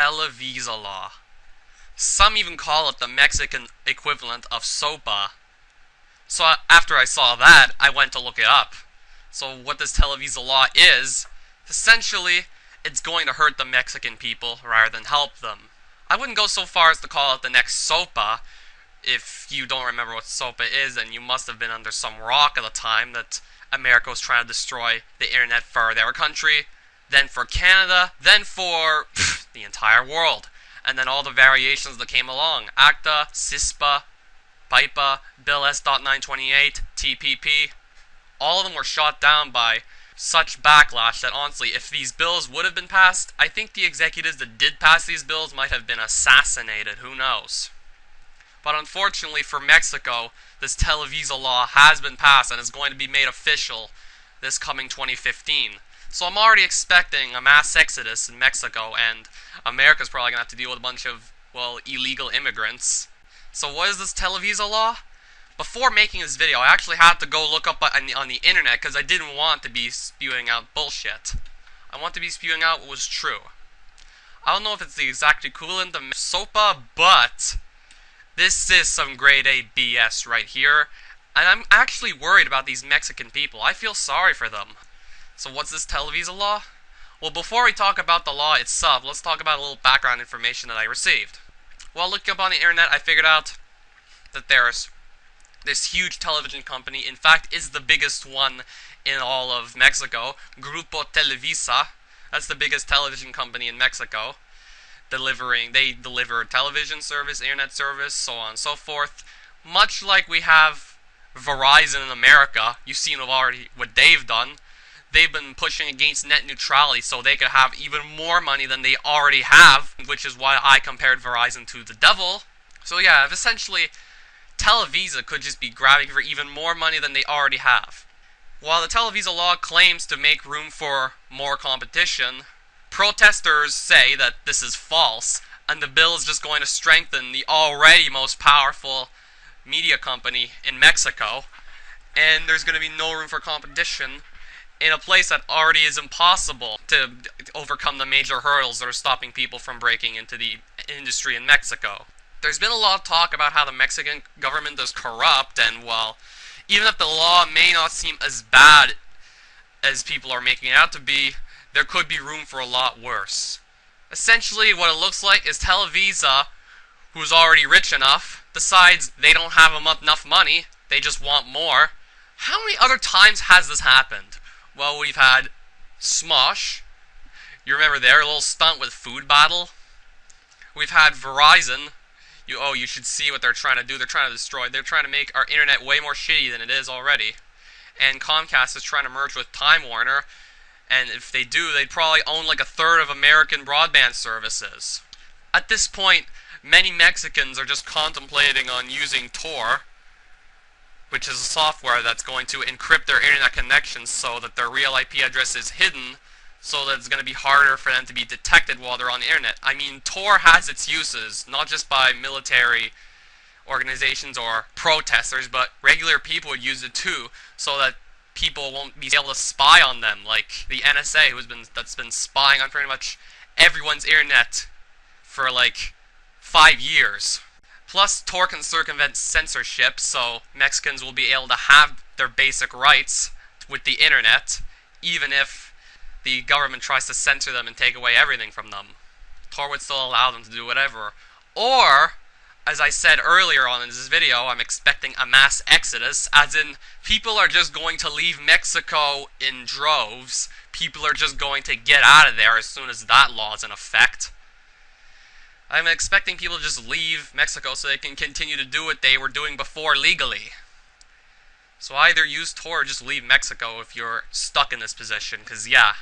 Televisa Law. Some even call it the Mexican equivalent of SOPA. So after I saw that, I went to look it up. So what this Televisa Law is, essentially, it's going to hurt the Mexican people rather than help them. I wouldn't go so far as to call it the next SOPA. If you don't remember what SOPA is, then you must have been under some rock at the time that America was trying to destroy the internet for their country, then for Canada, then for the entire world. And then all the variations that came along. ACTA, CISPA, PIPA, Bill S.928, TPP. All of them were shot down by such backlash that honestly, if these bills would have been passed, I think the executives that did pass these bills might have been assassinated. Who knows? But unfortunately for Mexico, this Televisa Law has been passed and is going to be made official this coming 2015. So I'm already expecting a mass exodus in Mexico, and America's probably going to have to deal with a bunch of, well, illegal immigrants. So what is this Televisa Law? Before making this video, I actually had to go look up on the internet because I didn't want to be spewing out bullshit. I want to be spewing out what was true. I don't know if it's the exact equivalent of SOPA, but this is some grade A BS right here, and I'm actually worried about these Mexican people. I feel sorry for them. So what's this Televisa Law? Well, before we talk about the law itself, let's talk about a little background information that I received. While looking up on the internet, I figured out that there's this huge television company, in fact, is the biggest one in all of Mexico, Grupo Televisa. That's the biggest television company in Mexico. They deliver television service, internet service, so on and so forth. Much like we have Verizon in America, you've seen what they've done. They've been pushing against net neutrality so they could have even more money than they already have, which is why I compared Verizon to the devil. So yeah, essentially, Televisa could just be grabbing for even more money than they already have. While the Televisa Law claims to make room for more competition, protesters say that this is false, and the bill is just going to strengthen the already most powerful media company in Mexico, and there's going to be no room for competition in a place that already is impossible to overcome the major hurdles that are stopping people from breaking into the industry in Mexico. There's been a lot of talk about how the Mexican government is corrupt, and well, even if the law may not seem as bad as people are making it out to be, there could be room for a lot worse. Essentially, what it looks like is Televisa, who's already rich enough, decides they don't have enough money, they just want more. How many other times has this happened? Well, we've had Smosh. You remember their little stunt with Food Battle? We've had Verizon. You should see what they're trying to do. They're trying to make our internet way more shitty than it is already. And Comcast is trying to merge with Time Warner. And if they do, they'd probably own like a third of American broadband services. At this point, many Mexicans are just contemplating on using Tor, which is a software that's going to encrypt their internet connections so that their real IP address is hidden, so that it's going to be harder for them to be detected while they're on the internet. I mean, Tor has its uses, not just by military organizations or protesters, but regular people would use it too, so that people won't be able to spy on them, like the NSA that's been spying on pretty much everyone's internet for like 5 years. Plus, Tor can circumvent censorship, so Mexicans will be able to have their basic rights with the internet, even if the government tries to censor them and take away everything from them. Tor would still allow them to do whatever. Or, as I said earlier on in this video, I'm expecting a mass exodus, as in, people are just going to leave Mexico in droves. People are just going to get out of there as soon as that law is in effect. I'm expecting people to just leave Mexico so they can continue to do what they were doing before legally. So either use Tor or just leave Mexico if you're stuck in this position, because yeah.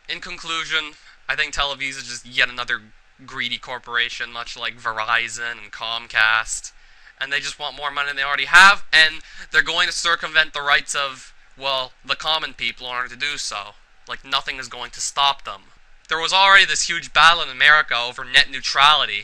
In conclusion, I think Televisa is just yet another greedy corporation, much like Verizon and Comcast, and they just want more money than they already have, and they're going to circumvent the rights of, well, the common people in order to do so. Like, nothing is going to stop them. There was already this huge battle in America over net neutrality.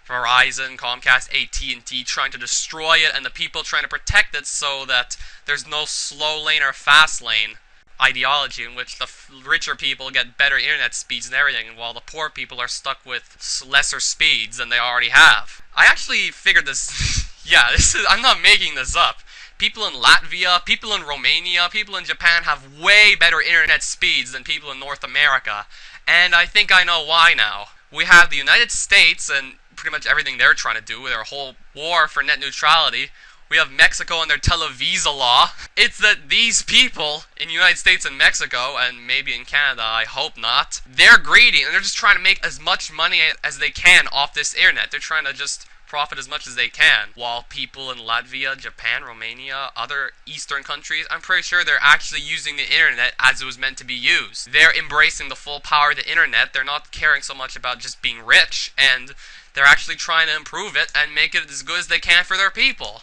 Verizon, Comcast, AT&T trying to destroy it, and the people trying to protect it so that there's no slow lane or fast lane. ideology in which the richer people get better internet speeds and everything, while the poor people are stuck with lesser speeds than they already have. I actually figured this. Yeah, I'm not making this up. People in Latvia, people in Romania, people in Japan have way better internet speeds than people in North America. And I think I know why now. We have the United States and pretty much everything they're trying to do with their whole war for net neutrality. We have Mexico and their Televisa Law. It's that these people in the United States and Mexico, and maybe in Canada, I hope not, they're greedy and they're just trying to make as much money as they can off this internet. They're trying to just profit as much as they can, while people in Latvia, Japan, Romania, other eastern countries, I'm pretty sure they're actually using the internet as it was meant to be used. They're embracing the full power of the internet. They're not caring so much about just being rich, and they're actually trying to improve it and make it as good as they can for their people.